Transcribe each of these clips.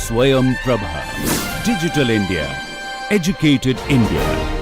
Swayam Prabha. Digital India. Educated India.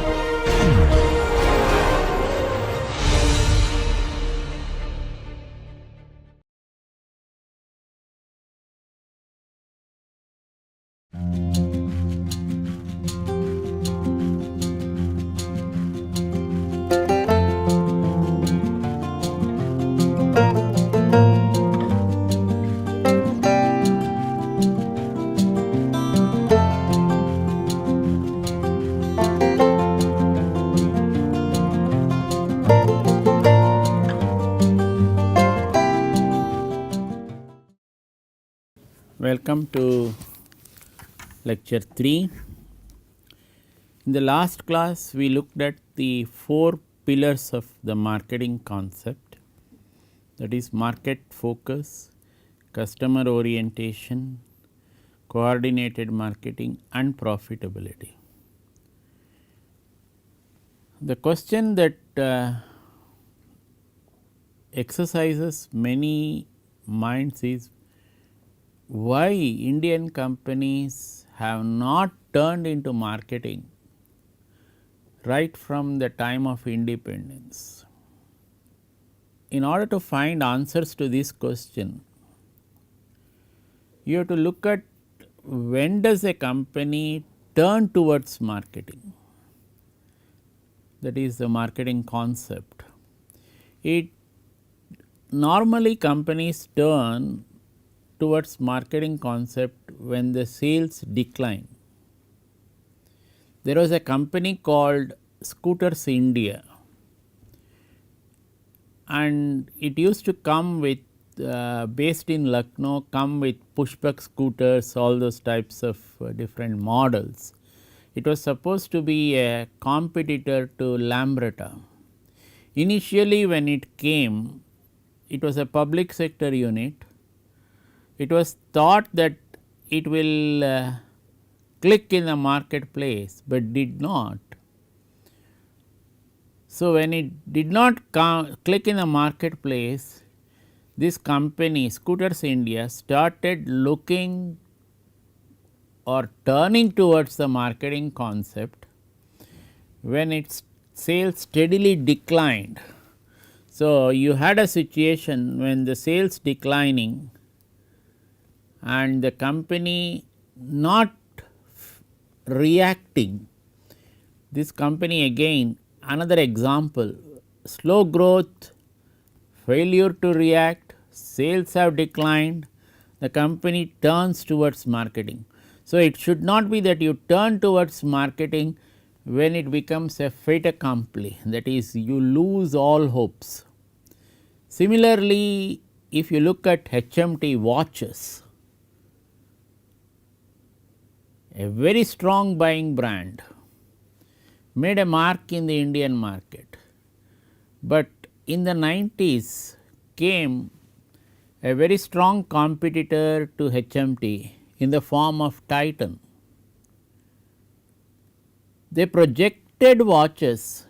Welcome to lecture 3. In the last class we looked at the 4 pillars of the marketing concept, that is market focus, customer orientation, coordinated marketing and profitability. The question that exercises many minds is why Indian companies have not turned into marketing right from the time of independence. In order to find answers to this question, you have to look at when does a company turn towards marketing, that is the marketing concept. It normally companies turn towards marketing concept when the sales decline. There was a company called Scooters India, and it used to come with based in Lucknow, come with pushback scooters, all those types of different models. It was supposed to be a competitor to Lambretta. Initially when it came, it was a public sector unit. It was thought that it will click in the marketplace, but did not. So, when it did not click in the marketplace, this company Scooters India started looking or turning towards the marketing concept when its sales steadily declined. So, you had a situation when the sales declining and the company not reacting. This company again another example, slow growth, failure to react, sales have declined, the company turns towards marketing. So, it should not be that you turn towards marketing when it becomes a fait accompli, that is you lose all hopes. Similarly, if you look at HMT watches, a very strong buying brand, made a mark in the Indian market, but in the 90s came a very strong competitor to HMT in the form of Titan. They projected watches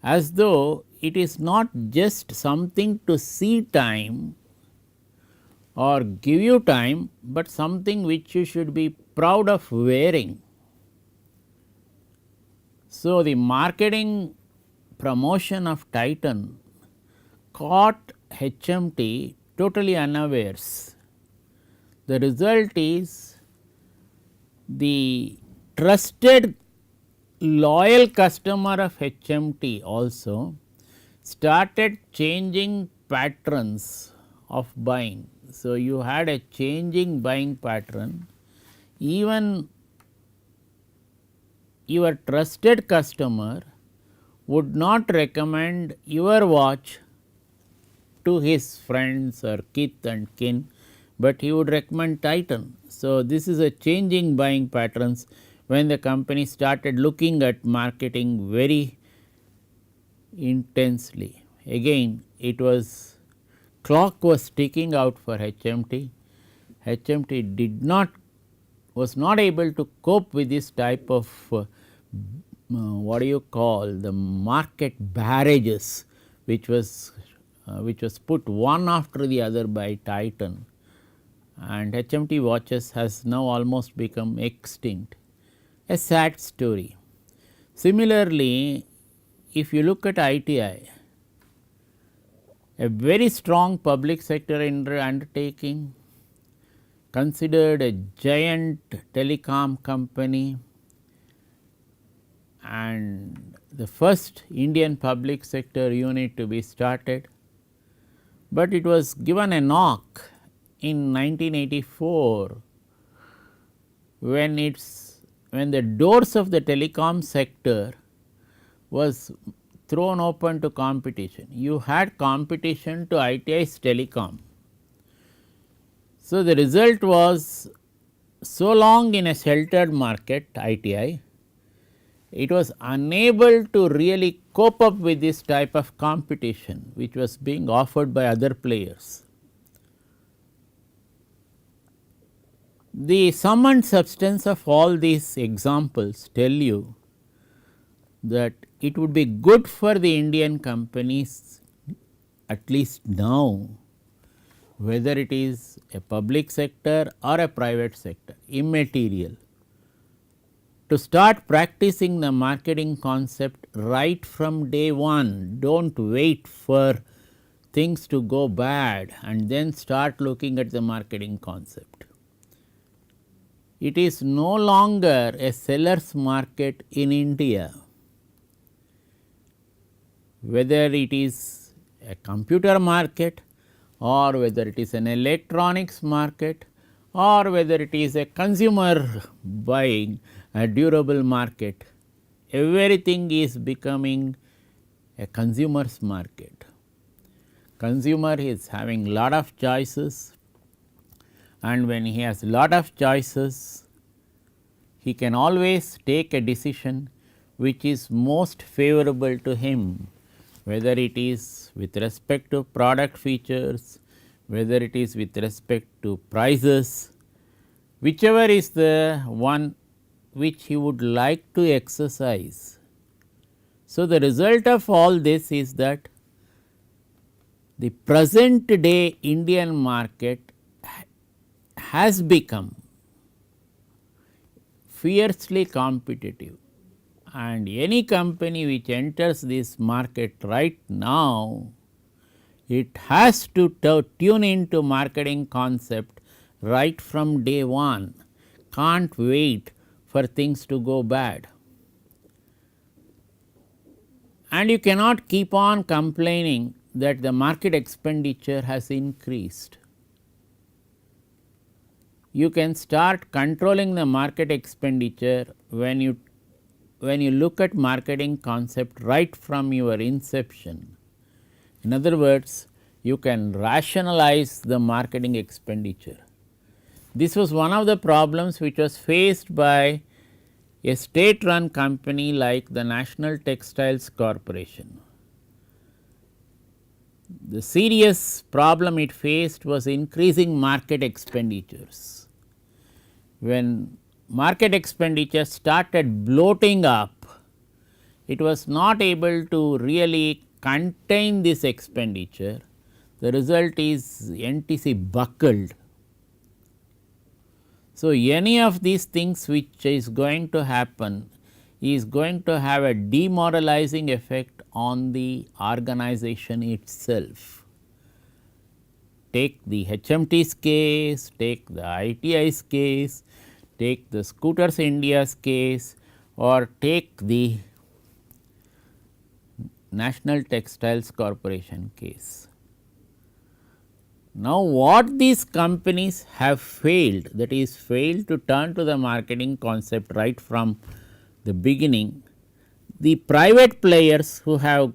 as though it is not just something to see time or give you time, but something which you should be proud of wearing. So, the marketing promotion of Titan caught HMT totally unawares. The result is the trusted loyal customer of HMT also started changing patterns of buying. So, you had a changing buying pattern, even your trusted customer would not recommend your watch to his friends or kith and kin, but he would recommend Titan. So, this is a changing buying patterns when the company started looking at marketing very intensely. Again, it was clock was ticking out for HMT. HMT did not was not able to cope with this type of what do you call the market barrages, which was put one after the other by Titan, and HMT watches has now almost become extinct. A sad story. Similarly, if you look at ITI, a very strong public sector undertaking, considered a giant telecom company, and the first Indian public sector unit to be started, but it was given a knock in 1984 when the doors of the telecom sector was thrown open to competition. You had competition to ITI's telecom. So, the result was, so long in a sheltered market ITI, it was unable to really cope up with this type of competition which was being offered by other players. The sum and substance of all these examples tell you that it would be good for the Indian companies, at least now, whether it is a public sector or a private sector, immaterial, to start practicing the marketing concept right from day one. Do not wait for things to go bad and then start looking at the marketing concept. It is no longer a seller's market in India, whether it is a computer market or whether it is an electronics market or whether it is a consumer buying, a durable market. Everything is becoming a consumer's market. Consumer is having lot of choices, and when he has lot of choices, he can always take a decision which is most favorable to him, whether it is with respect to product features, whether it is with respect to prices, whichever is the one which he would like to exercise. So, the result of all this is that the present day Indian market has become fiercely competitive, and any company which enters this market right now, it has to tune into marketing concept right from day one, can't wait for things to go bad. And you cannot keep on complaining that the market expenditure has increased. You can start controlling the market expenditure when you look at marketing concept right from your inception. In other words, you can rationalize the marketing expenditure. This was one of the problems which was faced by a state run company like the National Textiles Corporation. The serious problem it faced was increasing market expenditures. When market expenditure started bloating up, it was not able to really contain this expenditure. The result is NTC buckled. So, any of these things which is going to happen is going to have a demoralizing effect on the organization itself. Take the HMT's case, take the ITI's case, take the Scooters India's case, or take the National Textiles Corporation case. Now, what these companies have failed, that is failed to turn to the marketing concept right from the beginning, the private players who have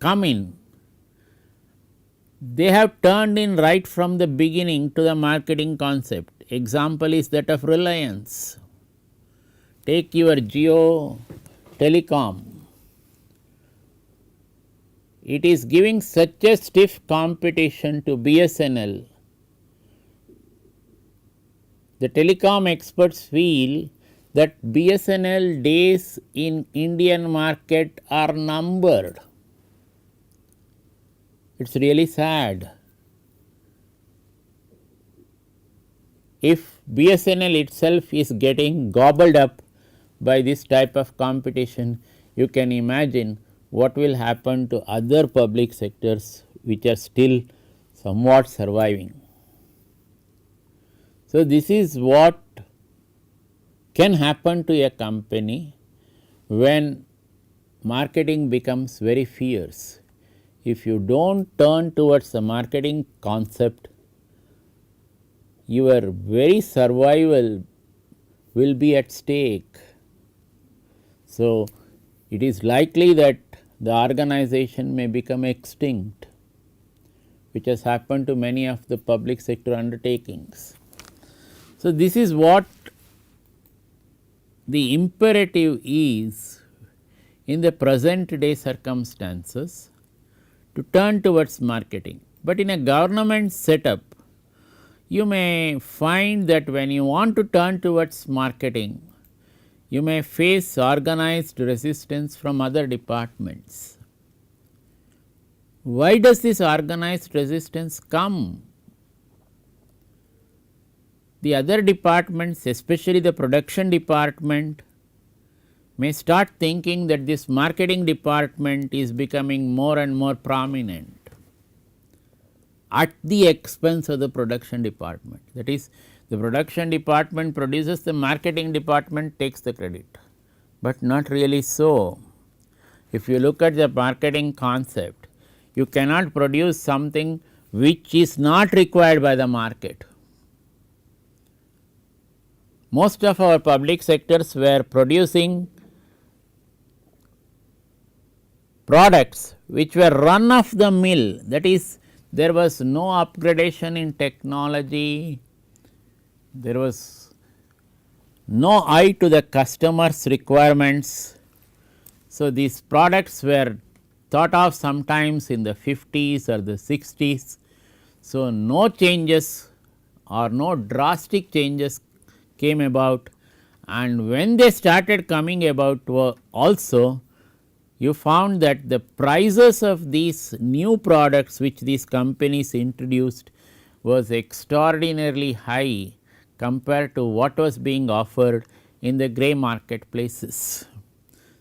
come in, they have turned in right from the beginning to the marketing concept. Example is that of Reliance. Take your Jio Telecom. It is giving such a stiff competition to BSNL. The telecom experts feel that BSNL days in Indian market are numbered. It is really sad. if BSNL itself is getting gobbled up by this type of competition, you can imagine what will happen to other public sectors which are still somewhat surviving. So, this is what can happen to a company when marketing becomes very fierce. If you do not turn towards the marketing concept, your very survival will be at stake. So, it is likely that the organization may become extinct, which has happened to many of the public sector undertakings. So, this is what the imperative is in the present day circumstances to turn towards marketing. But in a government setup, you may find that when you want to turn towards marketing, you may face organized resistance from other departments. Why does this organized resistance come? The other departments, especially the production department, may start thinking that this marketing department is becoming more and more prominent at the expense of the production department. That is, the production department produces, the marketing department takes the credit, but not really so. If you look at the marketing concept, you cannot produce something which is not required by the market. Most of our public sectors were producing products which were run of the mill, that is, there was no upgradation in technology, there was no eye to the customer's requirements. So, these products were thought of sometimes in the 50s or the 60s. So, no changes or no drastic changes came about, and when they started coming about also, you found that the prices of these new products which these companies introduced was extraordinarily high compared to what was being offered in the grey marketplaces.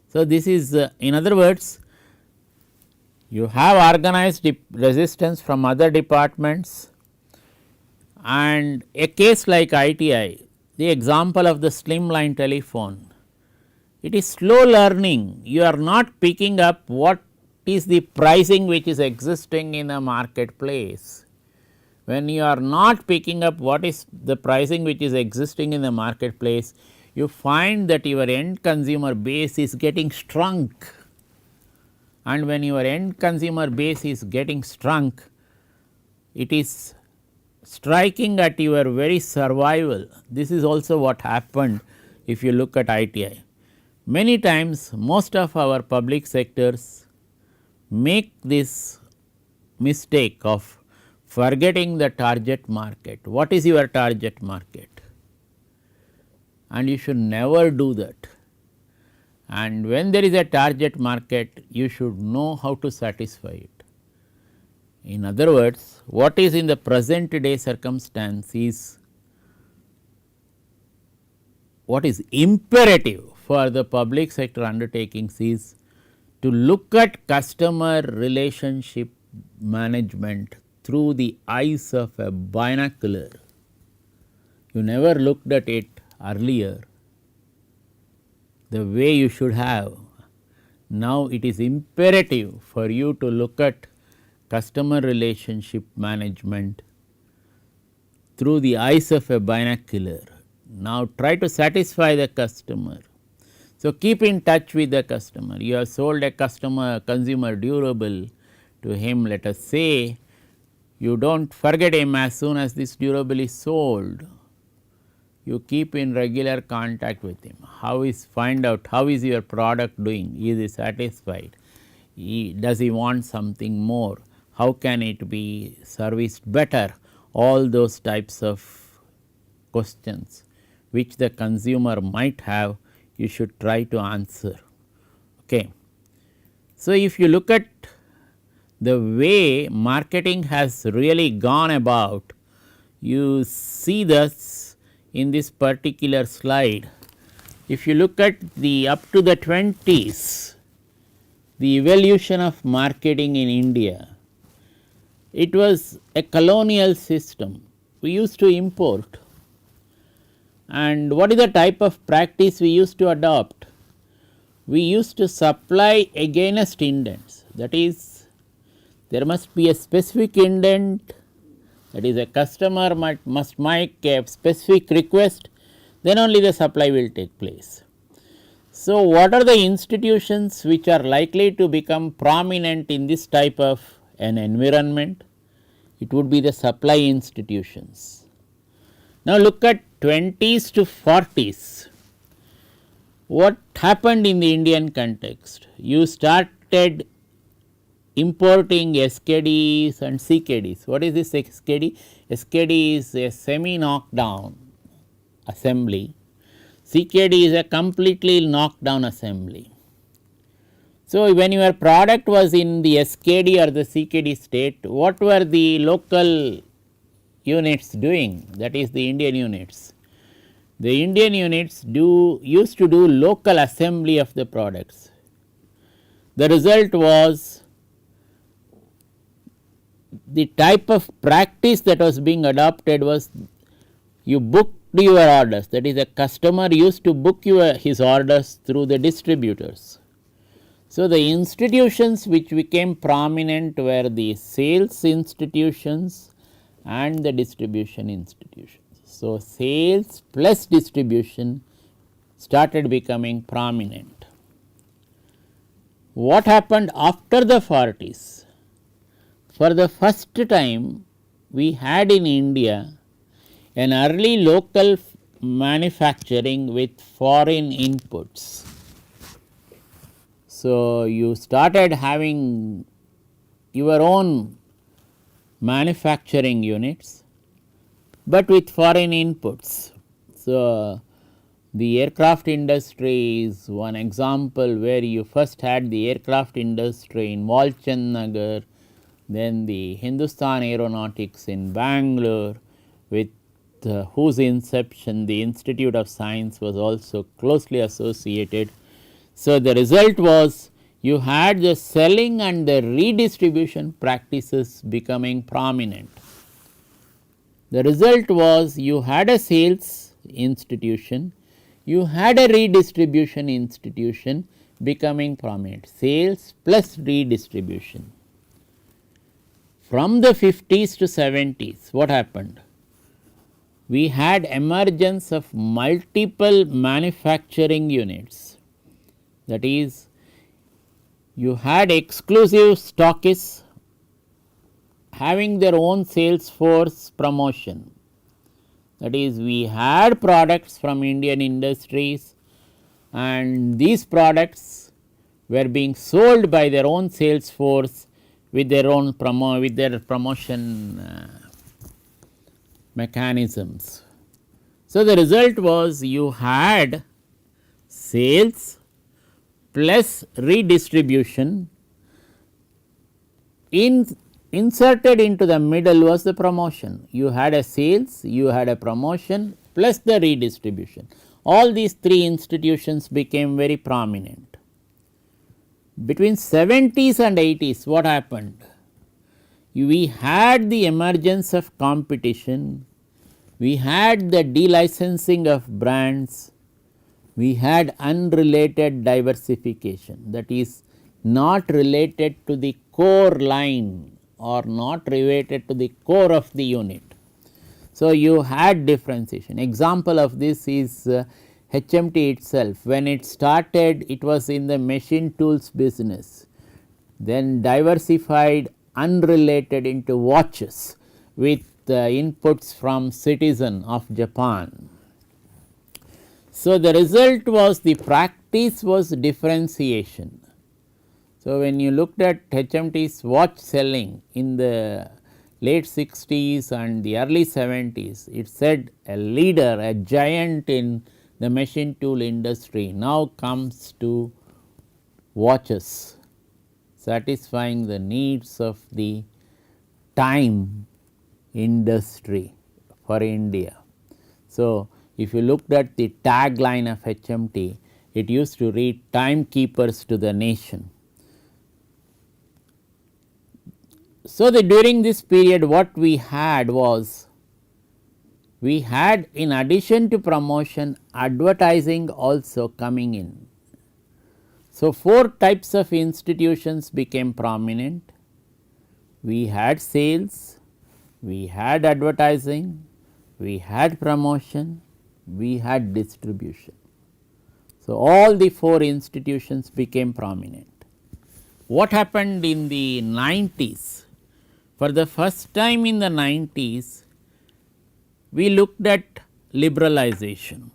So, this is in other words, you have organized resistance from other departments, and a case like ITI, the example of the slimline telephone, it is slow learning. You are not picking up what is the pricing which is existing in a marketplace. When you are not picking up what is the pricing which is existing in the marketplace, you find that your end consumer base is getting shrunk, and when your end consumer base is getting shrunk, it is striking at your very survival. This is also what happened if you look at ITI. Many times most of our public sectors make this mistake of forgetting the target market. What is your target market? And you should never do that. And when there is a target market, you should know how to satisfy it. In other words, what is in the present day circumstance is what is imperative for the public sector undertakings is to look at customer relationship management through the eyes of a binocular. You never looked at it earlier the way you should have. Now, it is imperative for you to look at customer relationship management through the eyes of a binocular. Now, try to satisfy the customer. So, keep in touch with the customer. You have sold a consumer durable to him, let us say, you do not forget him as soon as this durable is sold. You keep in regular contact with him. Find out how is your product doing, is he satisfied, does he want something more, how can it be serviced better, all those types of questions which the consumer might have, you should try to answer. Okay. So, if you look at the way marketing has really gone about, you see this in this particular slide. If you look at the up to the 20s, the evolution of marketing in India, it was a colonial system. We used to import, and what is the type of practice we used to adopt? We used to supply against indents, that is, there must be a specific indent, that is, a customer must make a specific request, then only the supply will take place. So, what are the institutions which are likely to become prominent in this type of an environment? It would be the supply institutions. Now, look at 20s to 40s. What happened in the Indian context? You started importing SKDs and CKDs. What is this SKD? SKD is a semi knockdown assembly. CKD is a completely knocked down assembly. So, when your product was in the SKD or the CKD state, what were the local units doing? That is the Indian units. The Indian units used to do local assembly of the products. The result was the type of practice that was being adopted was you booked your orders, that is, a customer used to book his orders through the distributors. So, the institutions which became prominent were the sales institutions and the distribution institutions. So, sales plus distribution started becoming prominent. What happened after the 40s? For the first time, we had in India an early local manufacturing with foreign inputs. So, you started having your own manufacturing units, but with foreign inputs. So, the aircraft industry is one example where you first had the aircraft industry in Walchand Nagar, then the Hindustan Aeronautics in Bangalore, with whose inception the Institute of Science was also closely associated. So, the result was you had the selling and the redistribution practices becoming prominent. The result was you had a sales institution, you had a redistribution institution becoming prominent, sales plus redistribution. From the 50s to 70s, what happened? We had emergence of multiple manufacturing units, that is, you had exclusive stockists having their own sales force promotion, that is, we had products from Indian industries and these products were being sold by their own sales force with their own promotion mechanisms. So, the result was you had sales plus redistribution, inserted into the middle was the promotion. You had a sales, you had a promotion plus the redistribution. All these three institutions became very prominent. Between 70s and 80s, what happened? We had the emergence of competition, we had the delicensing of brands, we had unrelated diversification, that is, not related to the core line or not related to the core of the unit. So, you had differentiation. Example of this is HMT itself. When it started, it was in the machine tools business, then diversified unrelated into watches with inputs from Citizen of Japan. So, the result was the practice was differentiation. So, when you looked at HMT's watch selling in the late 60s and the early 70s, it said a leader, a giant in the machine tool industry now comes to watches, satisfying the needs of the time industry for India. So, if you looked at the tagline of HMT, it used to read timekeepers to the nation. So, during this period what we had was, we had in addition to promotion, advertising also coming in. So, 4 types of institutions became prominent. We had sales, we had advertising, we had promotion, we had distribution. So, all the 4 institutions became prominent. What happened in the 90s? For the first time in the 90s, we looked at liberalization.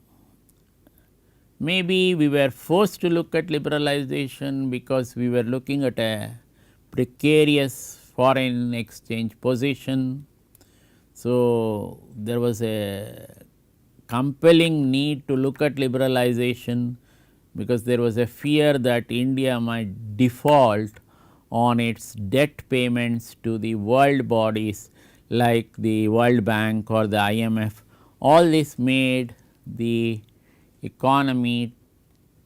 Maybe we were forced to look at liberalization because we were looking at a precarious foreign exchange position. So, there was a compelling need to look at liberalization because there was a fear that India might default on its debt payments to the world bodies like the World Bank or the IMF. All this made the economy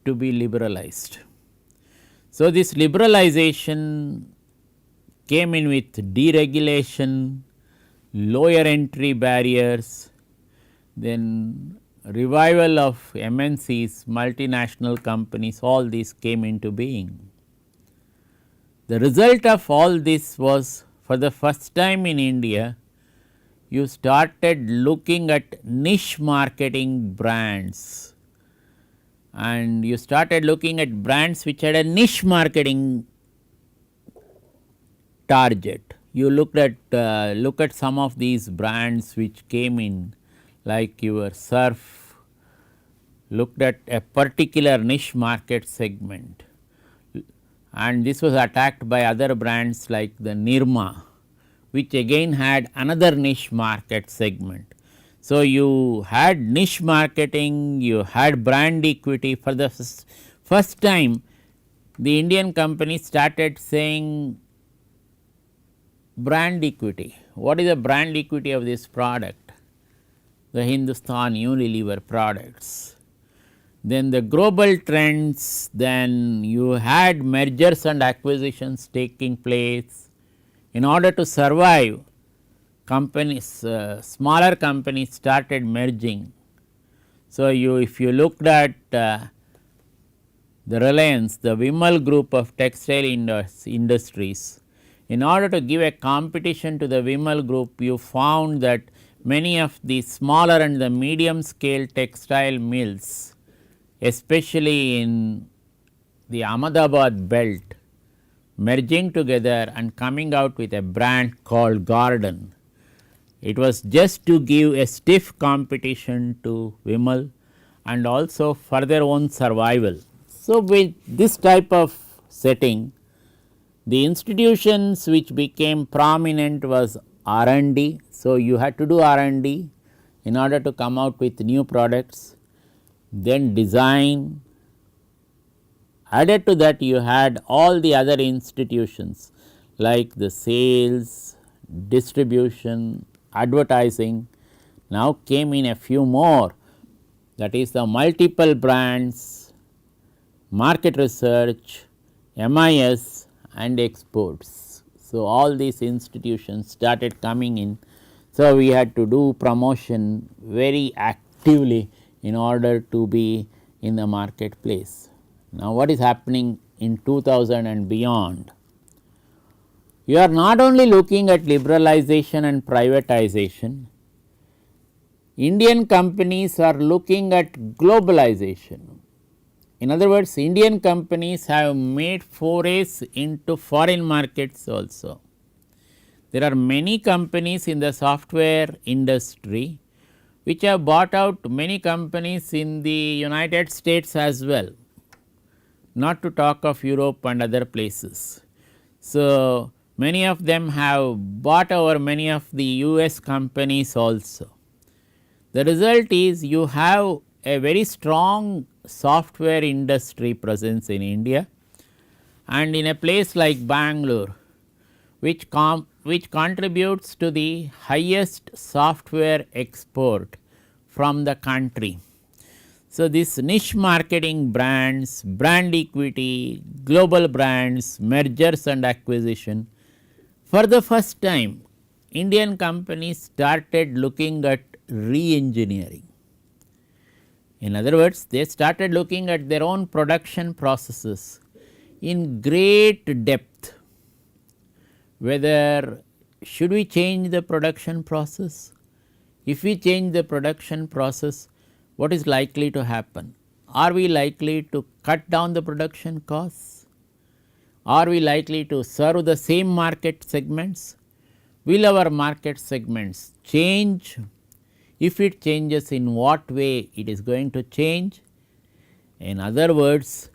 to be liberalized. So, this liberalization came in with deregulation, lower entry barriers, then revival of MNCs, multinational companies, all these came into being. The result of all this was, for the first time in India, you started looking at niche marketing brands, and you started looking at brands which had a niche marketing target. You look at some of these brands which came in, like your Surf, looked at a particular niche market segment, and this was attacked by other brands like the Nirma, which again had another niche market segment. So, you had niche marketing, you had brand equity. For the first time, the Indian companies started saying brand equity. What is the brand equity of this product? The Hindustan Unilever products. Then the global trends, then you had mergers and acquisitions taking place. In order to survive, companies, smaller companies started merging. So, if you looked at the Reliance, the Vimal group of textile industries, in order to give a competition to the Vimal group, you found that many of the smaller and the medium scale textile mills, especially in the Ahmedabad belt, merging together and coming out with a brand called Garden. It was just to give a stiff competition to Vimal and also for their own survival. So, with this type of setting, the institutions which became prominent was R&D. So, you had to do R&D in order to come out with new products, then design. Added to that, you had all the other institutions like the sales, distribution, advertising. Now came in a few more, that is the multiple brands, market research, MIS and exports. So, all these institutions started coming in. So, we had to do promotion very actively in order to be in the marketplace. Now, what is happening in 2000 and beyond? You are not only looking at liberalization and privatization, Indian companies are looking at globalization. In other words, Indian companies have made forays into foreign markets also. There are many companies in the software industry which have bought out many companies in the United States as well, not to talk of Europe and other places. So, many of them have bought over many of the US companies also. The result is you have a very strong software industry presence in India, and in a place like Bangalore, which contributes to the highest software export from the country. So, this niche marketing brands, brand equity, global brands, mergers and acquisition, for the first time Indian companies started looking at re-engineering. In other words, they started looking at their own production processes in great depth, whether should we change the production process? If we change the production process, what is likely to happen? Are we likely to cut down the production costs? Are we likely to serve the same market segments? Will our market segments change? If it changes, in what way it is going to change? In other words,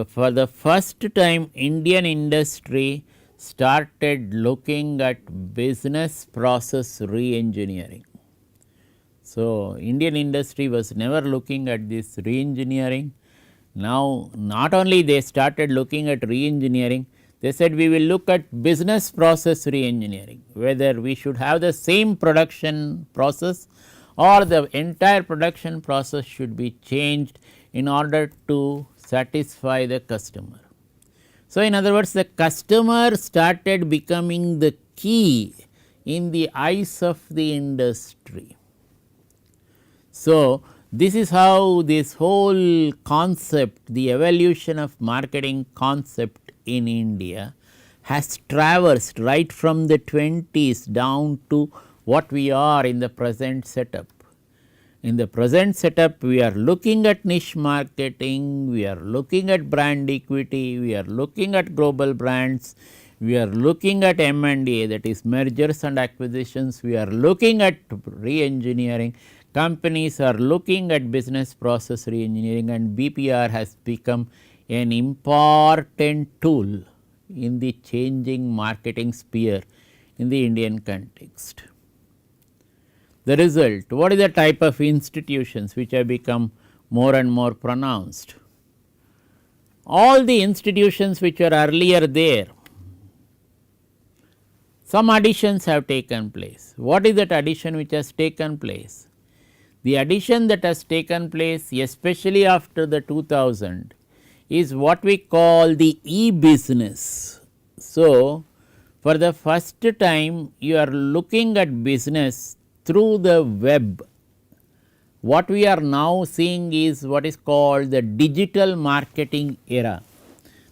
for the first time Indian industry started looking at business process re-engineering. So, Indian industry was never looking at this re-engineering. Now, not only they started looking at re-engineering, they said we will look at business process re-engineering, whether we should have the same production process or the entire production process should be changed in order to satisfy the customer. So, in other words, the customer started becoming the key in the eyes of the industry. So, this is how this whole concept, the evolution of marketing concept in India has traversed right from the 20s down to what we are in the present setup. In the present setup, we are looking at niche marketing, we are looking at brand equity, we are looking at global brands, we are looking at M&A, that is mergers and acquisitions, we are looking at re-engineering. Companies are looking at business process re-engineering, and BPR has become an important tool in the changing marketing sphere in the Indian context. The result, what is the type of institutions which have become more and more pronounced? All the institutions which were earlier there, some additions have taken place. What is that addition which has taken place? The addition that has taken place, especially after the 2000, is what we call the e-business. So, for the first time you are looking at business through the web. What we are now seeing is what is called the digital marketing era.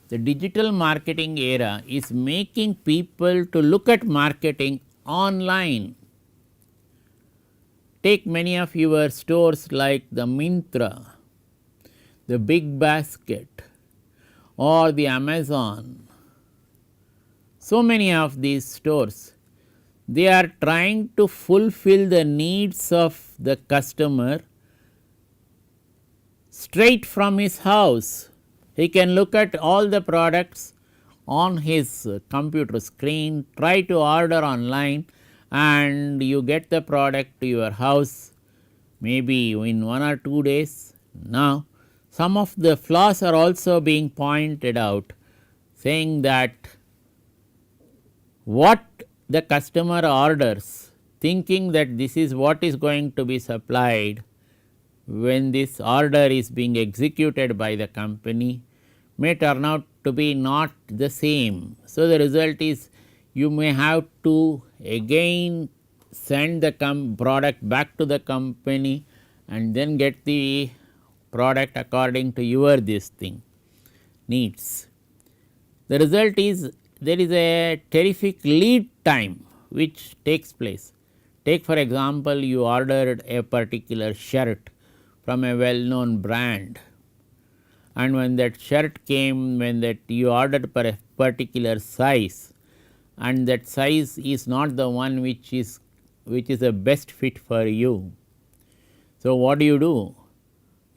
The digital marketing era is making people to look at marketing online. Take many of your stores like the Myntra, the Big Basket or the Amazon. So many of these stores, they are trying to fulfill the needs of the customer straight from his house. He can look at all the products on his computer screen, try to order online, and you get the product to your house maybe in 1 or 2 days. Now, some of the flaws are also being pointed out, saying that what the customer orders, thinking that this is what is going to be supplied when this order is being executed by the company, may turn out to be not the same. So, the result is you may have to again send the product back to the company and then get the product according to your needs. The result is there is a terrific lead time which takes place. Take for example, you ordered a particular shirt from a well known brand, and when that shirt came, when that you ordered for a particular size, and that size is not the one which is the best fit for you. So, what do?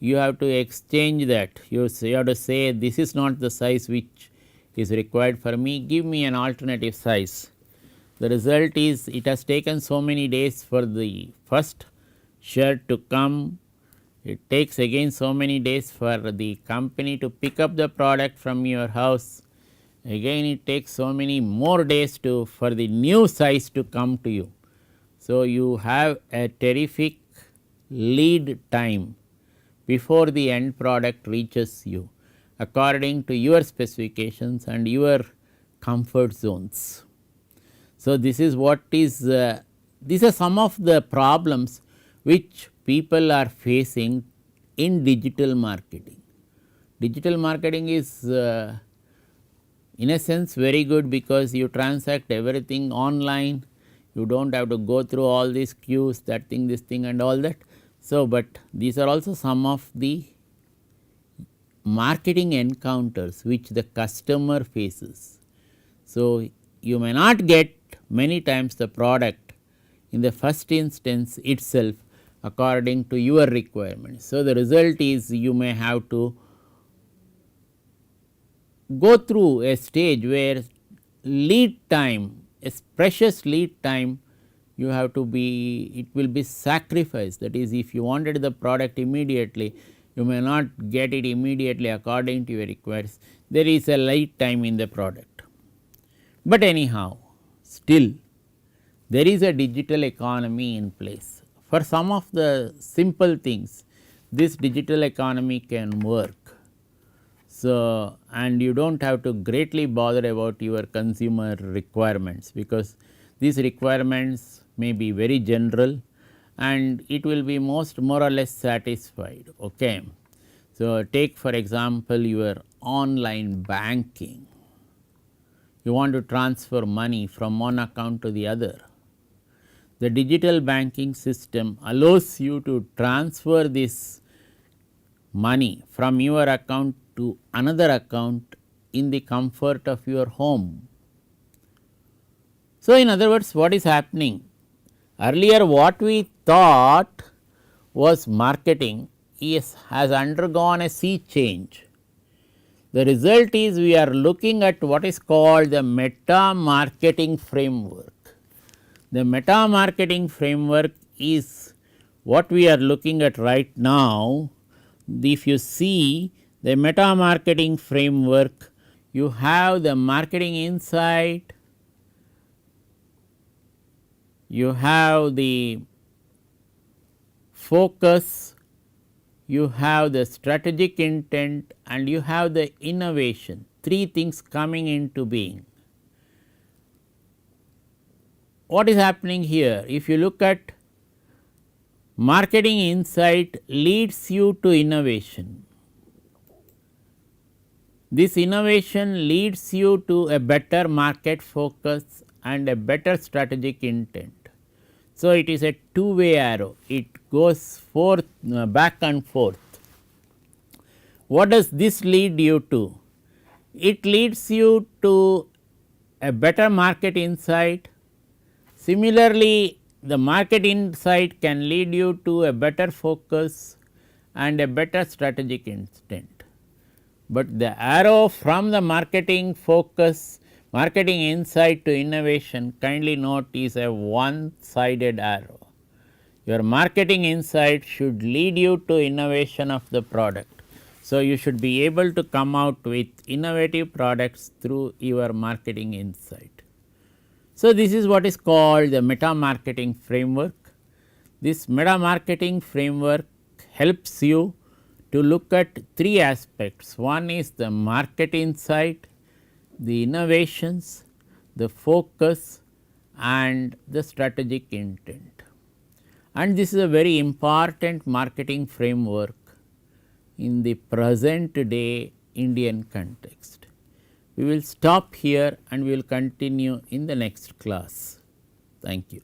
You have to exchange that. You have to say this is not the size which is required for me, give me an alternative size. The result is it has taken so many days for the first shirt to come. It takes again so many days for the company to pick up the product from your house. Again it takes so many more days for the new size to come to you. So, you have a terrific lead time before the end product reaches you according to your specifications and your comfort zones. So, this is what is these are some of the problems which people are facing in digital marketing. Digital marketing is in a sense very good because you transact everything online, you do not have to go through all these queues, that thing, this thing and all that. So, but these are also some of the marketing encounters which the customer faces. So, you may not get many times the product in the first instance itself according to your requirements. So, the result is you may have to go through a stage where lead time, a precious lead time, you have to be, it will be sacrificed. That is, if you wanted the product immediately, you may not get it immediately according to your requirements. There is a lead time in the product. But anyhow, still there is a digital economy in place. For some of the simple things, this digital economy can work. So, and you do not have to greatly bother about your consumer requirements, because these requirements may be very general and it will be more or less satisfied. Okay. So, take for example, your online banking. You want to transfer money from one account to the other. The digital banking system allows you to transfer this money from your account to another account in the comfort of your home. So, in other words, what is happening? Earlier what we thought was marketing has undergone a sea change. The result is we are looking at what is called the meta marketing framework. The meta marketing framework is what we are looking at right now. If you see the meta marketing framework, you have the marketing insight, you have the focus, you have the strategic intent and you have the innovation, three things coming into being. What is happening here? If you look at marketing insight leads you to innovation. This innovation leads you to a better market focus and a better strategic intent. So, it is a two-way arrow, it goes forth back and forth. What does this lead you to? It leads you to a better market insight. Similarly, the market insight can lead you to a better focus and a better strategic intent. But the arrow from the marketing focus, marketing insight to innovation, kindly note, is a one sided arrow. Your marketing insight should lead you to innovation of the product. So, you should be able to come out with innovative products through your marketing insight. So, this is what is called the meta marketing framework. This meta marketing framework helps you to look at three aspects. One is the market insight, the innovations, the focus and the strategic intent. And this is a very important marketing framework in the present day Indian context. We will stop here and we will continue in the next class. Thank you.